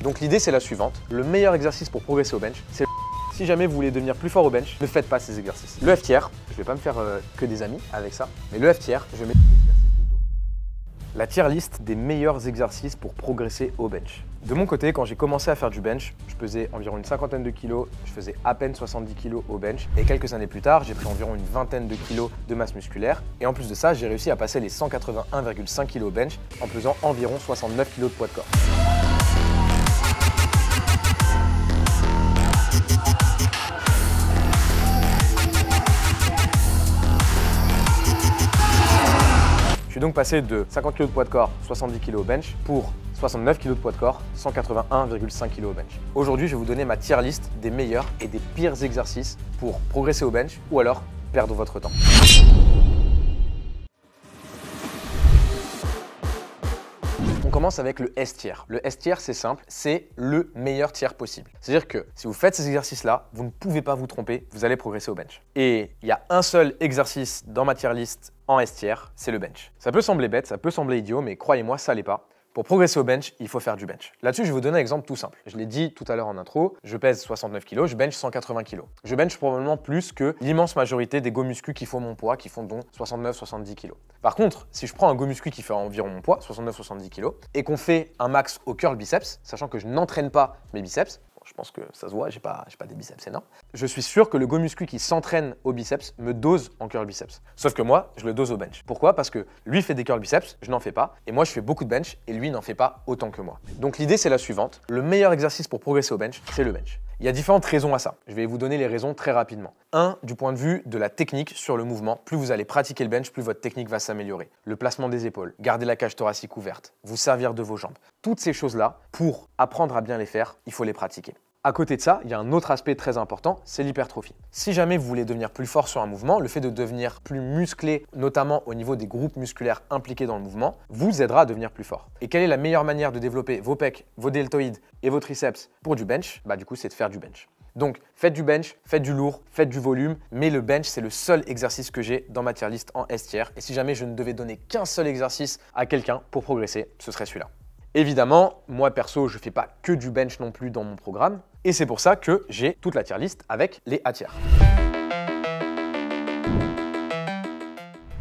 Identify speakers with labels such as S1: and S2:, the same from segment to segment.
S1: Donc l'idée c'est la suivante, le meilleur exercice pour progresser au bench, c'est si jamais vous voulez devenir plus fort au bench, ne faites pas ces exercices. Le F-tier, je vais pas me faire que des amis avec ça, mais le F-tier, je mets des exercices de dos. La tier list des meilleurs exercices pour progresser au bench. De mon côté, quand j'ai commencé à faire du bench, je pesais environ une cinquantaine de kilos, je faisais à peine 70 kilos au bench et quelques années plus tard, j'ai pris environ une vingtaine de kilos de masse musculaire et en plus de ça, j'ai réussi à passer les 181,5 kilos au bench en pesant environ 69 kilos de poids de corps. Je suis donc passé de 50 kg de poids de corps, 70 kg au bench pour 69 kg de poids de corps, 181,5 kg au bench. Aujourd'hui, je vais vous donner ma tier list des meilleurs et des pires exercices pour progresser au bench ou alors perdre votre temps. On commence avec le S-tier. Le S-tier, c'est simple, c'est le meilleur tiers possible. C'est-à-dire que si vous faites ces exercices-là, vous ne pouvez pas vous tromper, vous allez progresser au bench. Et il y a un seul exercice dans ma tier list en S-tier, c'est le bench. Ça peut sembler bête, ça peut sembler idiot, mais croyez-moi, ça l'est pas. Pour progresser au bench, il faut faire du bench. Là-dessus, je vais vous donner un exemple tout simple. Je l'ai dit tout à l'heure en intro, je pèse 69 kg, je bench 180 kg. Je bench probablement plus que l'immense majorité des go muscu qui font mon poids, qui font donc 69-70 kg. Par contre, si je prends un go muscu qui fait environ mon poids, 69-70 kg, et qu'on fait un max au curl biceps, sachant que je n'entraîne pas mes biceps, je pense que ça se voit, j'ai pas des biceps énormes. Je suis sûr que le go muscu qui s'entraîne au biceps me dose en curl biceps. Sauf que moi, je le dose au bench. Pourquoi? Parce que lui fait des curl biceps, je n'en fais pas. Et moi, je fais beaucoup de bench et lui n'en fait pas autant que moi. Donc l'idée, c'est la suivante. Le meilleur exercice pour progresser au bench, c'est le bench. Il y a différentes raisons à ça. Je vais vous donner les raisons très rapidement. 1. Du point de vue de la technique sur le mouvement, plus vous allez pratiquer le bench, plus votre technique va s'améliorer. Le placement des épaules, garder la cage thoracique ouverte, vous servir de vos jambes. Toutes ces choses-là, pour apprendre à bien les faire, il faut les pratiquer. À côté de ça, il y a un autre aspect très important, c'est l'hypertrophie. Si jamais vous voulez devenir plus fort sur un mouvement, le fait de devenir plus musclé, notamment au niveau des groupes musculaires impliqués dans le mouvement, vous aidera à devenir plus fort. Et quelle est la meilleure manière de développer vos pecs, vos deltoïdes et vos triceps pour du bench? Du coup, c'est de faire du bench. Donc, faites du bench, faites du lourd, faites du volume, mais le bench, c'est le seul exercice que j'ai dans ma tier list en S-tier. Et si jamais je ne devais donner qu'un seul exercice à quelqu'un pour progresser, ce serait celui-là. Évidemment, moi perso, je ne fais pas que du bench non plus dans mon programme. Et c'est pour ça que j'ai toute la tier list avec les A-tier.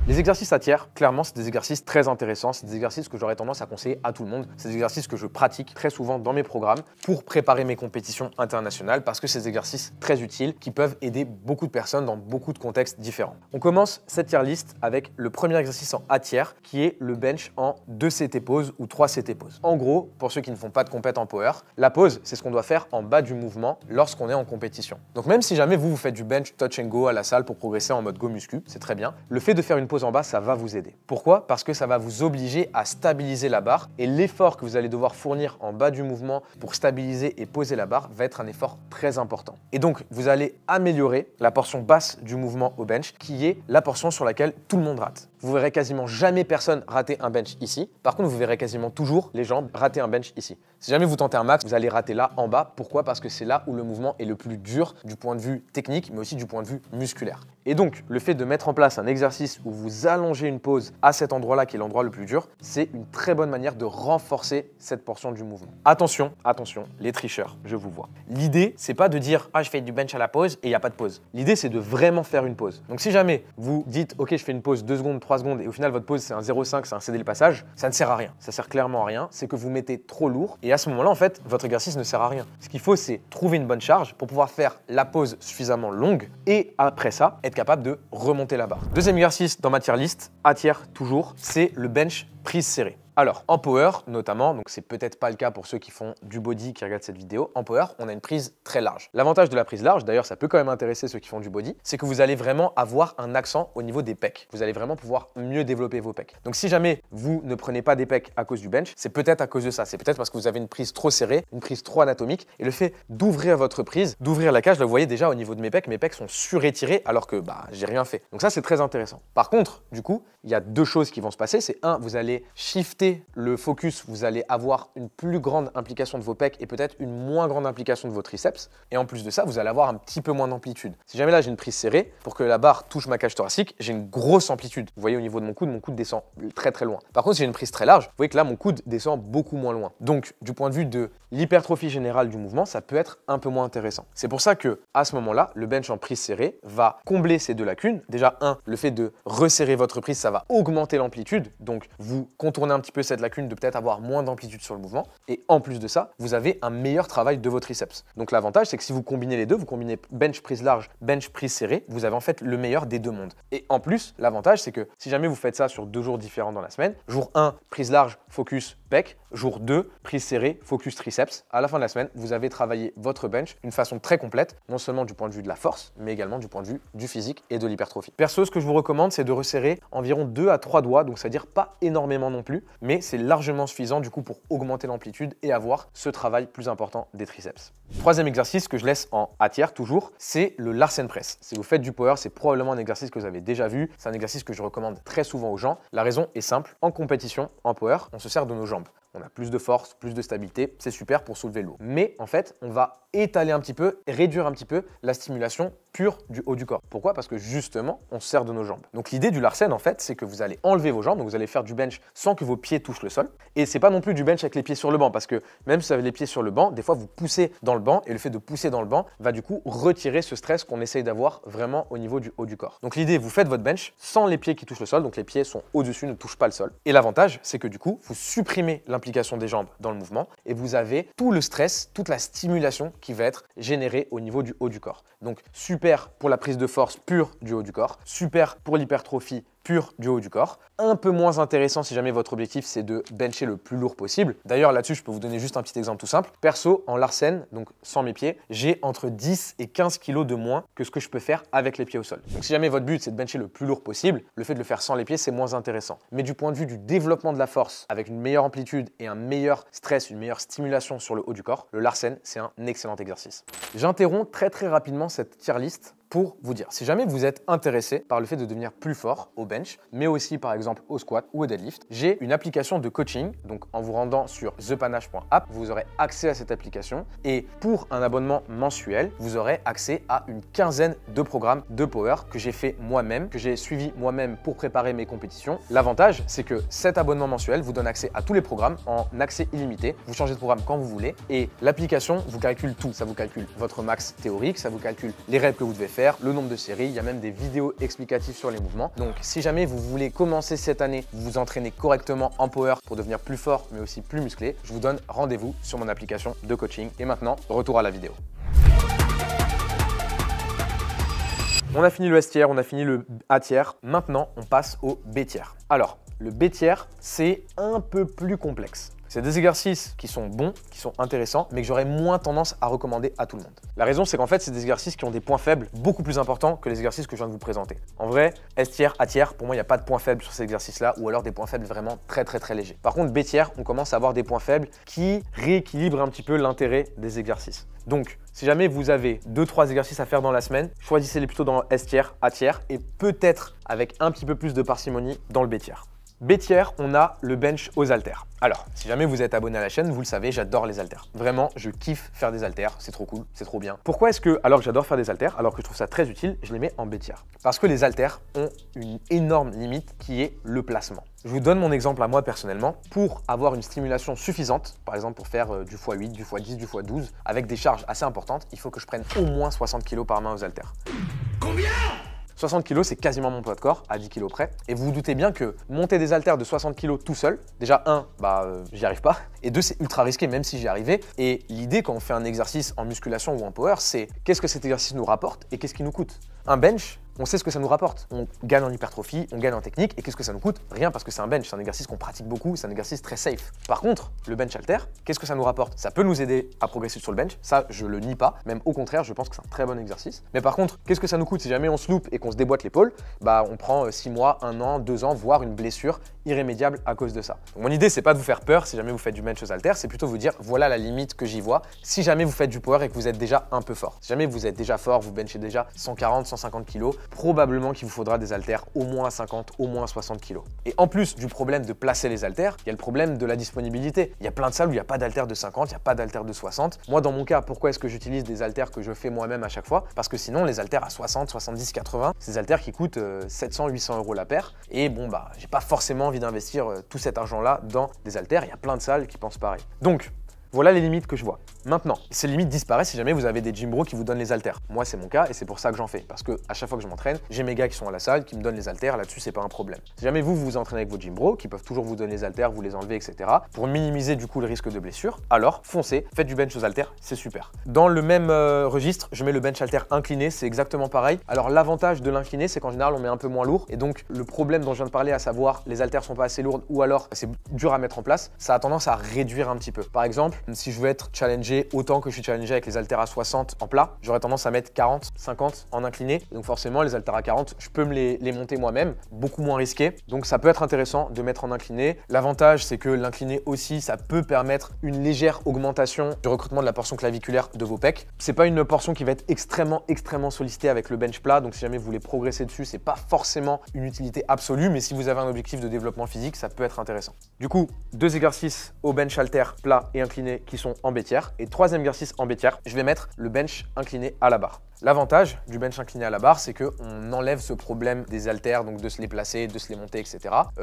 S1: Les exercices A-tier, clairement, c'est des exercices très intéressants. C'est des exercices que j'aurais tendance à conseiller à tout le monde. C'est des exercices que je pratique très souvent dans mes programmes pour préparer mes compétitions internationales parce que c'est des exercices très utiles qui peuvent aider beaucoup de personnes dans beaucoup de contextes différents. On commence cette tier list avec le premier exercice en A-tier qui est le bench en 2 CT pause ou 3 CT pause. En gros, pour ceux qui ne font pas de compète en power, la pause, c'est ce qu'on doit faire en bas du mouvement lorsqu'on est en compétition. Donc même si jamais vous faites du bench touch and go à la salle pour progresser en mode go muscu, c'est très bien. Le fait de faire une pause en bas, ça va vous aider. Pourquoi? Parce que ça va vous obliger à stabiliser la barre et l'effort que vous allez devoir fournir en bas du mouvement pour stabiliser et poser la barre va être un effort très important. Et donc, vous allez améliorer la portion basse du mouvement au bench qui est la portion sur laquelle tout le monde rate. Vous verrez quasiment jamais personne rater un bench ici. Par contre, vous verrez quasiment toujours les gens rater un bench ici. Si jamais vous tentez un max, vous allez rater là en bas. Pourquoi? Parce que c'est là où le mouvement est le plus dur du point de vue technique, mais aussi du point de vue musculaire. Et donc, le fait de mettre en place un exercice où vous allongez une pause à cet endroit-là, qui est l'endroit le plus dur, c'est une très bonne manière de renforcer cette portion du mouvement. Attention, attention, les tricheurs, je vous vois. L'idée, c'est pas de dire « Ah, je fais du bench à la pause et il n'y a pas de pause ». L'idée, c'est de vraiment faire une pause. Donc, si jamais vous dites « Ok, je fais une pause 2 secondes, 3 secondes » et au final, votre pause, c'est un 0,5, c'est un céder le passage, ça ne sert à rien. Ça sert clairement à rien. C'est que vous mettez trop lourd et à ce moment-là, en fait, votre exercice ne sert à rien. Ce qu'il faut, c'est trouver une bonne charge pour pouvoir faire la pause suffisamment longue et après ça, être capable de remonter la barre. Deuxième exercice dans ma tier list, A-tier toujours, c'est le bench prise serrée. Alors, en power notamment, donc c'est peut-être pas le cas pour ceux qui font du body qui regardent cette vidéo, en power, on a une prise très large. L'avantage de la prise large, d'ailleurs ça peut quand même intéresser ceux qui font du body, c'est que vous allez vraiment avoir un accent au niveau des pecs. Vous allez vraiment pouvoir mieux développer vos pecs. Donc si jamais vous ne prenez pas des pecs à cause du bench, c'est peut-être à cause de ça. C'est peut-être parce que vous avez une prise trop serrée, une prise trop anatomique. Et le fait d'ouvrir votre prise, d'ouvrir la cage, là, vous voyez déjà au niveau de mes pecs sont surétirés alors que j'ai rien fait. Donc ça c'est très intéressant. Par contre, du coup, il y a deux choses qui vont se passer. C'est un, vous allez shifter bouger le focus, vous allez avoir une plus grande implication de vos pecs et peut-être une moins grande implication de vos triceps. Et en plus de ça, vous allez avoir un petit peu moins d'amplitude. Si jamais là j'ai une prise serrée, pour que la barre touche ma cage thoracique, j'ai une grosse amplitude. Vous voyez au niveau de mon coude descend très très loin. Par contre, si j'ai une prise très large, vous voyez que là mon coude descend beaucoup moins loin. Donc du point de vue de l'hypertrophie générale du mouvement, ça peut être un peu moins intéressant. C'est pour ça que à ce moment-là, le bench en prise serrée va combler ces deux lacunes. Déjà, le fait de resserrer votre prise, ça va augmenter l'amplitude. Donc vous contournez un petit peu cette lacune de peut-être avoir moins d'amplitude sur le mouvement. Et en plus de ça, vous avez un meilleur travail de vos triceps. Donc l'avantage, c'est que si vous combinez les deux, vous combinez bench prise large, bench prise serrée, vous avez en fait le meilleur des deux mondes. Et en plus, l'avantage, c'est que si jamais vous faites ça sur 2 jours différents dans la semaine, jour 1, prise large, focus, pec, jour 2, prise serrée, focus triceps. À la fin de la semaine, vous avez travaillé votre bench d'une façon très complète, non seulement du point de vue de la force, mais également du point de vue du physique et de l'hypertrophie. Perso, ce que je vous recommande, c'est de resserrer environ 2 à 3 doigts, donc c'est-à-dire pas énormément non plus, mais c'est largement suffisant du coup pour augmenter l'amplitude et avoir ce travail plus important des triceps. Troisième exercice que je laisse en A-tiers toujours, c'est le Larsen Press. Si vous faites du power, c'est probablement un exercice que vous avez déjà vu. C'est un exercice que je recommande très souvent aux gens. La raison est simple. En compétition, en power, on se sert de nos jambes. On a plus de force, plus de stabilité, c'est super pour soulever lourd. Mais en fait, on va étaler un petit peu, réduire un petit peu la stimulation pure du haut du corps. Pourquoi? Parce que justement, on se sert de nos jambes. Donc l'idée du Larsen, en fait, c'est que vous allez enlever vos jambes, donc vous allez faire du bench sans que vos pieds touchent le sol. Et c'est pas non plus du bench avec les pieds sur le banc, parce que même si vous avez les pieds sur le banc, des fois vous poussez dans le banc, et le fait de pousser dans le banc va du coup retirer ce stress qu'on essaye d'avoir vraiment au niveau du haut du corps. Donc l'idée, vous faites votre bench sans les pieds qui touchent le sol, donc les pieds sont au-dessus, ne touchent pas le sol. Et l'avantage, c'est que du coup, vous supprimez l'implication des jambes dans le mouvement et vous avez tout le stress, toute la stimulation qui va être générée au niveau du haut du corps. Donc super pour la prise de force pure du haut du corps, super pour l'hypertrophie pure du haut du corps. Un peu moins intéressant si jamais votre objectif c'est de bencher le plus lourd possible. D'ailleurs là-dessus je peux vous donner juste un petit exemple tout simple. Perso en Larsen, donc sans mes pieds, j'ai entre 10 et 15 kg de moins que ce que je peux faire avec les pieds au sol. Donc si jamais votre but c'est de bencher le plus lourd possible, le fait de le faire sans les pieds c'est moins intéressant. Mais du point de vue du développement de la force, avec une meilleure amplitude et un meilleur stress, une meilleure stimulation sur le haut du corps, le Larsen c'est un excellent exercice. J'interromps très rapidement cette tier list pour vous dire, si jamais vous êtes intéressé par le fait de devenir plus fort au bench, mais aussi par exemple au squat ou au deadlift, j'ai une application de coaching. Donc en vous rendant sur thepanache.app, vous aurez accès à cette application et pour un abonnement mensuel, vous aurez accès à une quinzaine de programmes de power que j'ai fait moi-même, que j'ai suivi moi-même pour préparer mes compétitions. L'avantage, c'est que cet abonnement mensuel vous donne accès à tous les programmes en accès illimité. Vous changez de programme quand vous voulez et l'application vous calcule tout. Ça vous calcule votre max théorique, ça vous calcule les reps que vous devez faire, le nombre de séries, il y a même des vidéos explicatives sur les mouvements. Donc si jamais vous voulez commencer cette année, vous entraîner correctement en power pour devenir plus fort mais aussi plus musclé, je vous donne rendez-vous sur mon application de coaching. Et maintenant, retour à la vidéo. On a fini le S tier, on a fini le A tier. Maintenant, on passe au B tier. Alors, le B tier, c'est un peu plus complexe. C'est des exercices qui sont bons, qui sont intéressants, mais que j'aurais moins tendance à recommander à tout le monde. La raison, c'est qu'en fait, c'est des exercices qui ont des points faibles beaucoup plus importants que les exercices que je viens de vous présenter. En vrai, S tier, A tier, pour moi, il n'y a pas de points faibles sur ces exercices-là, ou alors des points faibles vraiment très légers. Par contre, B tier, on commence à avoir des points faibles qui rééquilibrent un petit peu l'intérêt des exercices. Donc, si jamais vous avez 2-3 exercices à faire dans la semaine, choisissez-les plutôt dans S tier, A tier, et peut-être avec un petit peu plus de parcimonie dans le B tier. B tier, on a le bench aux haltères. Alors, si jamais vous êtes abonné à la chaîne, vous le savez, j'adore les haltères. Vraiment, je kiffe faire des haltères, c'est trop cool, c'est trop bien. Pourquoi est-ce que, alors que j'adore faire des haltères, alors que je trouve ça très utile, je les mets en B tier? Parce que les haltères ont une énorme limite qui est le placement. Je vous donne mon exemple à moi personnellement. Pour avoir une stimulation suffisante, par exemple pour faire du x8, du x10, du x12, avec des charges assez importantes, il faut que je prenne au moins 60 kg par main aux haltères. Combien ? 60 kg, c'est quasiment mon poids de corps, à 10 kg près. Et vous vous doutez bien que monter des haltères de 60 kg tout seul, déjà, j'y arrive pas. Et 2, c'est ultra risqué, même si j'y arrivais. Et l'idée, quand on fait un exercice en musculation ou en power, c'est qu'est-ce que cet exercice nous rapporte et qu'est-ce qu'il nous coûte. Un bench, on sait ce que ça nous rapporte. On gagne en hypertrophie, on gagne en technique. Et qu'est-ce que ça nous coûte? Rien, parce que c'est un bench, c'est un exercice qu'on pratique beaucoup, c'est un exercice très safe. Par contre, le bench halter, qu'est-ce que ça nous rapporte? Ça peut nous aider à progresser sur le bench, ça je le nie pas, même au contraire, je pense que c'est un très bon exercice. Mais par contre, qu'est-ce que ça nous coûte si jamais on se loupe et qu'on se déboîte l'épaule? On prend 6 mois, 1 an, 2 ans, voire une blessure irrémédiable à cause de ça. Donc, mon idée, c'est pas de vous faire peur si jamais vous faites du bench aux haltères, c'est plutôt vous dire voilà la limite que j'y vois si jamais vous faites du power et que vous êtes déjà un peu fort. Si jamais vous êtes déjà fort, vous benchez déjà 140, 150 kg, probablement qu'il vous faudra des haltères au moins à 50, au moins à 60 kg. Et en plus du problème de placer les haltères, il y a le problème de la disponibilité. Il y a plein de salles où il n'y a pas d'haltères de 50, il n'y a pas d'haltères de 60. Moi, dans mon cas, pourquoi est-ce que j'utilise des haltères que je fais moi-même à chaque fois? Parce que sinon, les haltères à 60, 70, 80, c'est des haltères qui coûtent 700, 800 € la paire. Et bon, bah, j'ai pas forcément envie d'investir tout cet argent-là dans des haltères. Il y a plein de salles qui pensent pareil. Donc, voilà les limites que je vois. Maintenant, ces limites disparaissent si jamais vous avez des gym bros qui vous donnent les haltères. Moi, c'est mon cas et c'est pour ça que j'en fais. Parce que à chaque fois que je m'entraîne, j'ai mes gars qui sont à la salle, qui me donnent les haltères. Là-dessus, c'est pas un problème. Si jamais vous vous entraînez avec vos gym bros, qui peuvent toujours vous donner les haltères, vous les enlever, etc. Pour minimiser du coup le risque de blessure, alors foncez, faites du bench aux haltères, c'est super. Dans le même registre, je mets le bench haltère incliné, c'est exactement pareil. Alors l'avantage de l'incliné, c'est qu'en général, on met un peu moins lourd. Et donc, le problème dont je viens de parler, à savoir les haltères sont pas assez lourdes ou alors c'est dur à mettre en place, ça a tendance à réduire un petit peu. Par exemple, si je veux être challengé autant que je suis challengé avec les haltères à 60 en plat, j'aurais tendance à mettre 40, 50 en incliné. Et donc forcément, les haltères à 40, je peux me les monter moi-même, beaucoup moins risqué. Donc ça peut être intéressant de mettre en incliné. L'avantage, c'est que l'incliné aussi, ça peut permettre une légère augmentation du recrutement de la portion claviculaire de vos pecs. C'est pas une portion qui va être extrêmement sollicitée avec le bench plat. Donc si jamais vous voulez progresser dessus, c'est pas forcément une utilité absolue, mais si vous avez un objectif de développement physique, ça peut être intéressant. Du coup, 2 exercices au bench haltère plat et incliné qui sont en bêtière. Et troisième exercice en bêtière, je vais mettre le bench incliné à la barre. L'avantage du bench incliné à la barre, c'est qu'on enlève ce problème des haltères, donc de se les placer, de se les monter, etc.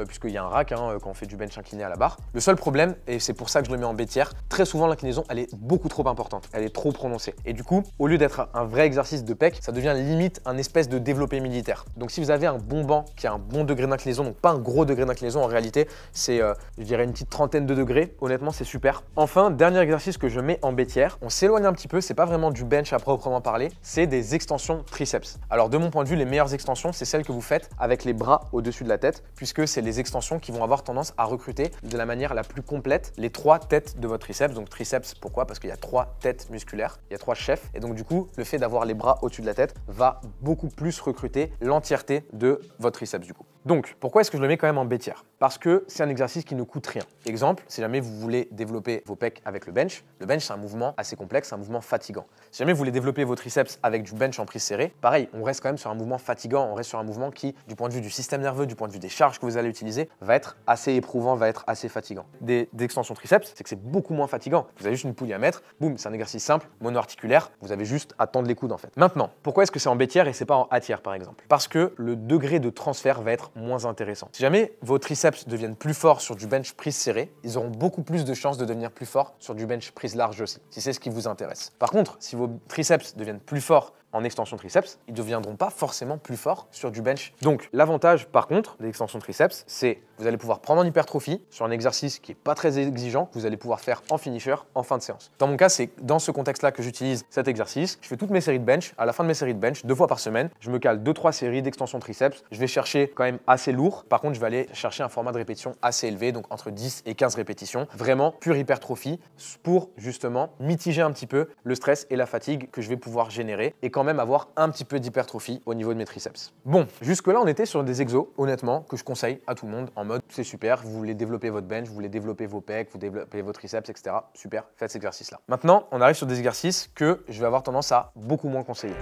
S1: Puisqu'il y a un rack quand on fait du bench incliné à la barre. Le seul problème, et c'est pour ça que je le mets en bêtière, très souvent l'inclinaison, elle est beaucoup trop importante, elle est trop prononcée. Et du coup, au lieu d'être un vrai exercice de pec, ça devient limite un espèce de développé militaire. Donc si vous avez un bon banc qui a un bon degré d'inclinaison, donc pas un gros degré d'inclinaison, en réalité, c'est, je dirais, une petite trentaine de degrés. Honnêtement, c'est super. Enfin, dernier exercice que je mets en bêtière, on s'éloigne un petit peu, c'est pas vraiment du bench à proprement parler, c'est des extensions triceps. Alors de mon point de vue, les meilleures extensions, c'est celles que vous faites avec les bras au-dessus de la tête, puisque c'est les extensions qui vont avoir tendance à recruter de la manière la plus complète les 3 têtes de votre triceps. Donc triceps, pourquoi? Parce qu'il y a 3 têtes musculaires, il y a 3 chefs, et donc du coup, le fait d'avoir les bras au-dessus de la tête va beaucoup plus recruter l'entièreté de votre triceps du coup. Donc, pourquoi est-ce que je le mets quand même en bêtière? Parce que c'est un exercice qui ne coûte rien. Exemple, si jamais vous voulez développer vos pecs avec le bench c'est un mouvement assez complexe, c'est un mouvement fatigant. Si jamais vous voulez développer vos triceps avec du bench en prise serrée, pareil, on reste quand même sur un mouvement fatigant, on reste sur un mouvement qui, du point de vue du système nerveux, du point de vue des charges que vous allez utiliser, va être assez éprouvant, va être assez fatigant. Des extensions triceps, c'est que c'est beaucoup moins fatigant. Vous avez juste une poulie à mettre, boum, c'est un exercice simple, mono-articulaire, vous avez juste à tendre les coudes en fait. Maintenant, pourquoi est-ce que c'est en bêtière et c'est pas en hâtière par exemple? Parce que le degré de transfert va être moins intéressant. Si jamais vos triceps deviennent plus forts sur du bench prise serrée, ils auront beaucoup plus de chances de devenir plus forts sur du bench prise large aussi, si c'est ce qui vous intéresse. Par contre, si vos triceps deviennent plus forts en extension triceps, ils ne deviendront pas forcément plus forts sur du bench. Donc l'avantage par contre des extensions triceps, c'est vous allez pouvoir prendre en hypertrophie sur un exercice qui n'est pas très exigeant, que vous allez pouvoir faire en finisher en fin de séance. Dans mon cas, c'est dans ce contexte-là que j'utilise cet exercice. Je fais toutes mes séries de bench. À la fin de mes séries de bench, 2 fois par semaine, je me cale 2-3 séries d'extension triceps. Je vais chercher quand même assez lourd. Par contre, je vais aller chercher un format de répétition assez élevé, donc entre 10 et 15 répétitions. Vraiment pure hypertrophie pour justement mitiger un petit peu le stress et la fatigue que je vais pouvoir générer et quand même avoir un petit peu d'hypertrophie au niveau de mes triceps. Bon, jusque-là, on était sur des exos, honnêtement, que je conseille à tout le monde en mode c'est super, vous voulez développer votre bench, vous voulez développer vos pecs, vous développez vos triceps, etc. Super, faites cet exercice-là. Maintenant, on arrive sur des exercices que je vais avoir tendance à beaucoup moins conseiller.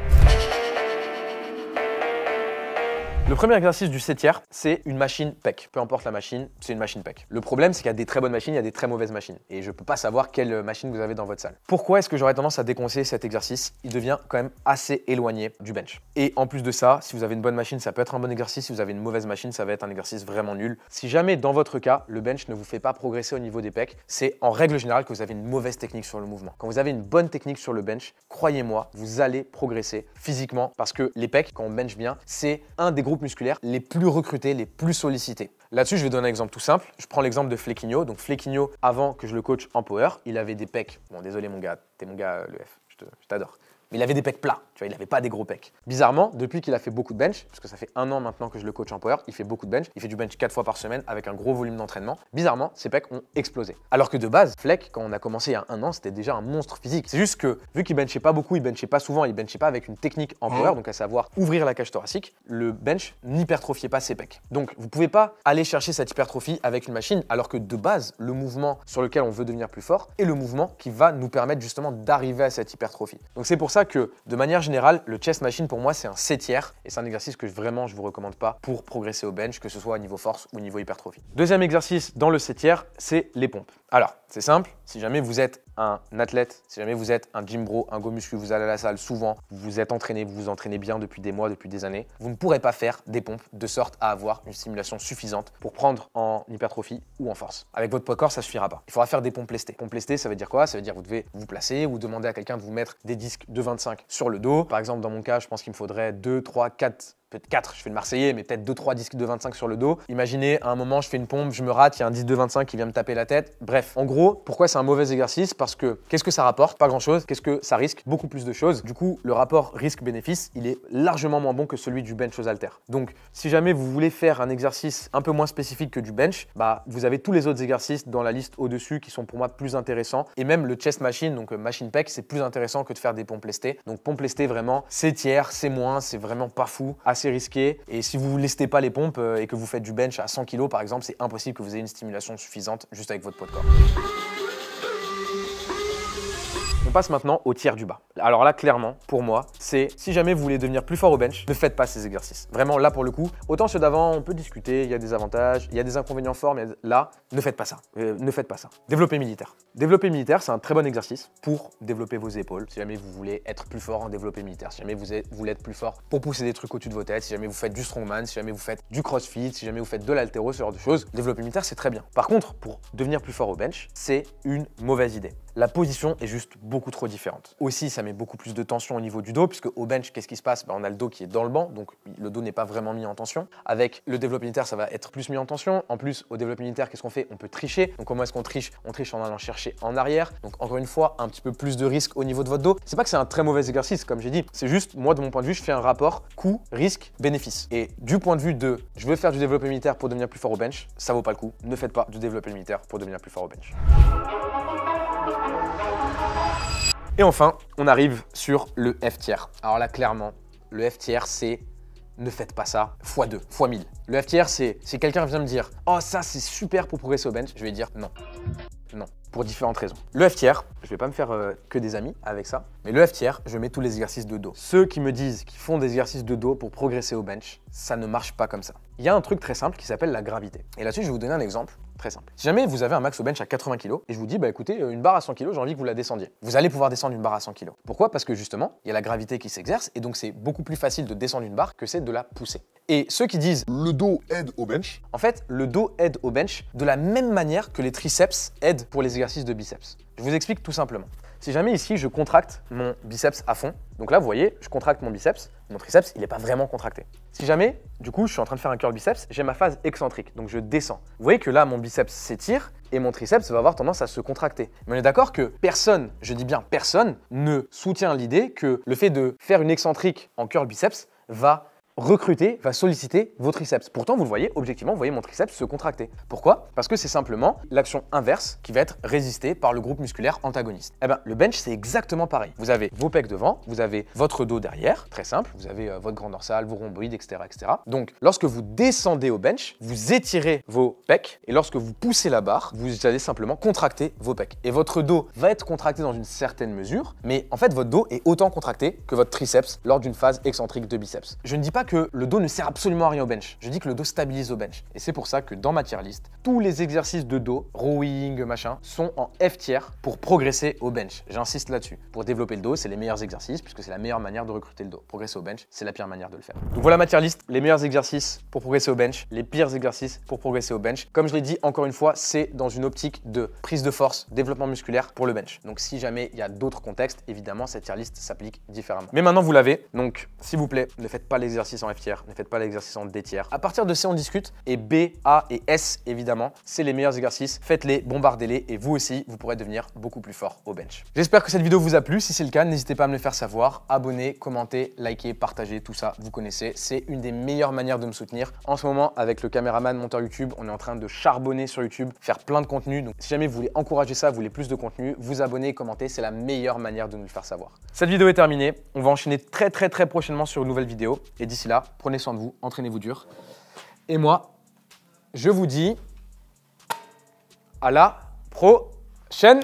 S1: Le premier exercice du 7 tiers, c'est une machine pec. Peu importe la machine, c'est une machine pec. Le problème, c'est qu'il y a des très bonnes machines, il y a des très mauvaises machines. Et je ne peux pas savoir quelle machine vous avez dans votre salle. Pourquoi est-ce que j'aurais tendance à déconseiller cet exercice? Il devient quand même assez éloigné du bench. Et en plus de ça, si vous avez une bonne machine, ça peut être un bon exercice. Si vous avez une mauvaise machine, ça va être un exercice vraiment nul. Si jamais, dans votre cas, le bench ne vous fait pas progresser au niveau des pecs, c'est en règle générale que vous avez une mauvaise technique sur le mouvement. Quand vous avez une bonne technique sur le bench, croyez-moi, vous allez progresser physiquement parce que les pecs, quand on bench bien, c'est un des groupes musculaires les plus recrutés, les plus sollicités. Là-dessus, je vais donner un exemple tout simple. Je prends l'exemple de Flequinho. Donc Flequinho, avant que je le coach en power, il avait des pecs. Bon, désolé mon gars, t'es mon gars, le F, je t'adore. Mais il avait des pecs plats, tu vois, il n'avait pas des gros pecs. Bizarrement, depuis qu'il a fait beaucoup de bench, parce que ça fait 1 an maintenant que je le coach en power, il fait beaucoup de bench, il fait du bench 4 fois par semaine avec un gros volume d'entraînement. Bizarrement, ses pecs ont explosé. Alors que de base, Fleck, quand on a commencé il y a 1 an, c'était déjà un monstre physique. C'est juste que, vu qu'il benchait pas beaucoup, il benchait pas souvent, il benchait pas avec une technique en power, donc à savoir ouvrir la cage thoracique, le bench n'hypertrophiait pas ses pecs. Donc vous pouvez pas aller chercher cette hypertrophie avec une machine, alors que de base, le mouvement sur lequel on veut devenir plus fort est le mouvement qui va nous permettre justement vraiment d'arriver à cette hypertrophie. Donc c'est pour ça que de manière générale, le chest machine pour moi c'est un C tiers et c'est un exercice que vraiment je vous recommande pas pour progresser au bench, que ce soit au niveau force ou au niveau hypertrophie. Deuxième exercice dans le C tiers, c'est les pompes. Alors, c'est simple, si jamais vous êtes un athlète, si jamais vous êtes un gym bro, un go muscu, vous allez à la salle souvent, vous vous êtes entraîné, vous vous entraînez bien depuis des mois, depuis des années, vous ne pourrez pas faire des pompes de sorte à avoir une stimulation suffisante pour prendre en hypertrophie ou en force. Avec votre poids de corps, ça suffira pas. Il faudra faire des pompes lestées. Pompes lestées, ça veut dire quoi? Ça veut dire que vous devez vous placer ou demander à quelqu'un de vous mettre des disques de 25 sur le dos. Par exemple, dans mon cas, je pense qu'il me faudrait 2, 3, 4, peut-être 4, je fais le Marseillais, mais peut-être 2-3 disques de 25 sur le dos. Imaginez, à un moment, je fais une pompe, je me rate, il y a un disque de 25 qui vient me taper la tête. Bref, en gros, pourquoi c'est un mauvais exercice? Parce que qu'est-ce que ça rapporte? Pas grand-chose. Qu'est-ce que ça risque? Beaucoup plus de choses. Du coup, le rapport risque-bénéfice, il est largement moins bon que celui du bench aux haltères. Donc, si jamais vous voulez faire un exercice un peu moins spécifique que du bench, bah, vous avez tous les autres exercices dans la liste au-dessus qui sont pour moi plus intéressants. Et même le chest machine, donc machine pec, c'est plus intéressant que de faire des pompes lestées. Donc, pompes lestées, vraiment, c'est tiers, c'est moins, c'est vraiment pas fou, assez risqué. Et si vous ne lestez pas les pompes et que vous faites du bench à 100 kg par exemple, c'est impossible que vous ayez une stimulation suffisante juste avec votre poids de corps. On passe maintenant au tiers du bas. Alors là, clairement, pour moi, c'est si jamais vous voulez devenir plus fort au bench, ne faites pas ces exercices. Vraiment, là, pour le coup, autant ceux d'avant, on peut discuter, il y a des avantages, il y a des inconvénients forts, mais là, ne faites pas ça. Ne faites pas ça. Développé militaire. Développé militaire, c'est un très bon exercice pour développer vos épaules. Si jamais vous voulez être plus fort en développé militaire, si jamais vous voulez être plus fort pour pousser des trucs au-dessus de vos têtes, si jamais vous faites du strongman, si jamais vous faites du crossfit, si jamais vous faites de l'haltéro, ce genre de choses, développé militaire, c'est très bien. Par contre, pour devenir plus fort au bench, c'est une mauvaise idée. La position est juste beaucoup trop différente. Aussi, ça met beaucoup plus de tension au niveau du dos, puisque au bench, qu'est-ce qui se passe? On a le dos qui est dans le banc, donc le dos n'est pas vraiment mis en tension. Avec le développé militaire, ça va être plus mis en tension. En plus, au développé militaire, qu'est-ce qu'on fait? On peut tricher. Donc comment est-ce qu'on triche? On triche en allant chercher en arrière. Donc encore une fois, un petit peu plus de risque au niveau de votre dos. C'est pas que c'est un très mauvais exercice, comme j'ai dit. C'est juste, moi, de mon point de vue, je fais un rapport coût, risque, bénéfice. Et du point de vue de je veux faire du développé militaire pour devenir plus fort au bench, ça vaut pas le coup. Ne faites pas du développé militaire pour devenir plus fort au bench. Et enfin, on arrive sur le F tiers. Alors là, clairement, le F tiers, c'est ne faites pas ça x2, x1000. Le F tiers, c'est si quelqu'un vient me dire « Oh, ça, c'est super pour progresser au bench », je vais dire non. Non, pour différentes raisons. Le F tiers, je vais pas me faire que des amis avec ça, mais le F tiers, je mets tous les exercices de dos. Ceux qui me disent qu'ils font des exercices de dos pour progresser au bench, ça ne marche pas comme ça. Il y a un truc très simple qui s'appelle la gravité. Et là-dessus, je vais vous donner un exemple très simple. Si jamais vous avez un max au bench à 80 kg et je vous dis, bah écoutez, une barre à 100 kg, j'ai envie que vous la descendiez. Vous allez pouvoir descendre une barre à 100 kg. Pourquoi? Parce que justement, il y a la gravité qui s'exerce et donc c'est beaucoup plus facile de descendre une barre que c'est de la pousser. Et ceux qui disent
S2: le dos aide au bench,
S1: en fait, le dos aide au bench de la même manière que les triceps aident pour les exercices de biceps. Je vous explique tout simplement. Si jamais ici, je contracte mon biceps à fond, donc là, vous voyez, je contracte mon biceps, mon triceps, il n'est pas vraiment contracté. Si jamais, du coup, je suis en train de faire un curl biceps, j'ai ma phase excentrique, donc je descends. Vous voyez que là, mon biceps s'étire et mon triceps va avoir tendance à se contracter. Mais on est d'accord que personne, je dis bien personne, ne soutient l'idée que le fait de faire une excentrique en curl biceps va recruter, va solliciter vos triceps. Pourtant, vous le voyez, objectivement, vous voyez mon triceps se contracter. Pourquoi? Parce que c'est simplement l'action inverse qui va être résistée par le groupe musculaire antagoniste. Eh bien, le bench, c'est exactement pareil. Vous avez vos pecs devant, vous avez votre dos derrière, très simple, vous avez votre grand dorsal, vos rhomboïdes, etc., etc. Donc, lorsque vous descendez au bench, vous étirez vos pecs et lorsque vous poussez la barre, vous allez simplement contracter vos pecs. Et votre dos va être contracté dans une certaine mesure, mais en fait, votre dos est autant contracté que votre triceps lors d'une phase excentrique de biceps. Je ne dis pas que le dos ne sert absolument à rien au bench. Je dis que le dos stabilise au bench. Et c'est pour ça que dans ma tier list, tous les exercices de dos, rowing, machin, sont en F tiers pour progresser au bench. J'insiste là-dessus. Pour développer le dos, c'est les meilleurs exercices puisque c'est la meilleure manière de recruter le dos. Progresser au bench, c'est la pire manière de le faire. Donc voilà ma tier list, les meilleurs exercices pour progresser au bench, les pires exercices pour progresser au bench. Comme je l'ai dit encore une fois, c'est dans une optique de prise de force, développement musculaire pour le bench. Donc si jamais il y a d'autres contextes, évidemment cette tier list s'applique différemment. Mais maintenant vous l'avez, donc s'il vous plaît, ne faites pas l'exercice en F tiers, ne faites pas l'exercice en D tiers. À partir de C, on discute et B, A et S évidemment, c'est les meilleurs exercices. Faites-les, bombardez-les et vous aussi, vous pourrez devenir beaucoup plus fort au bench. J'espère que cette vidéo vous a plu. Si c'est le cas, n'hésitez pas à me le faire savoir. Abonnez, commentez, likez, partagez, tout ça, vous connaissez. C'est une des meilleures manières de me soutenir. En ce moment, avec le caméraman monteur YouTube, on est en train de charbonner sur YouTube, faire plein de contenu. Donc si jamais vous voulez encourager ça, vous voulez plus de contenu, vous abonnez, commentez, c'est la meilleure manière de nous le faire savoir. Cette vidéo est terminée. On va enchaîner très prochainement sur une nouvelle vidéo. Et d'ici là, prenez soin de vous, entraînez-vous dur. Et moi, je vous dis à la prochaine.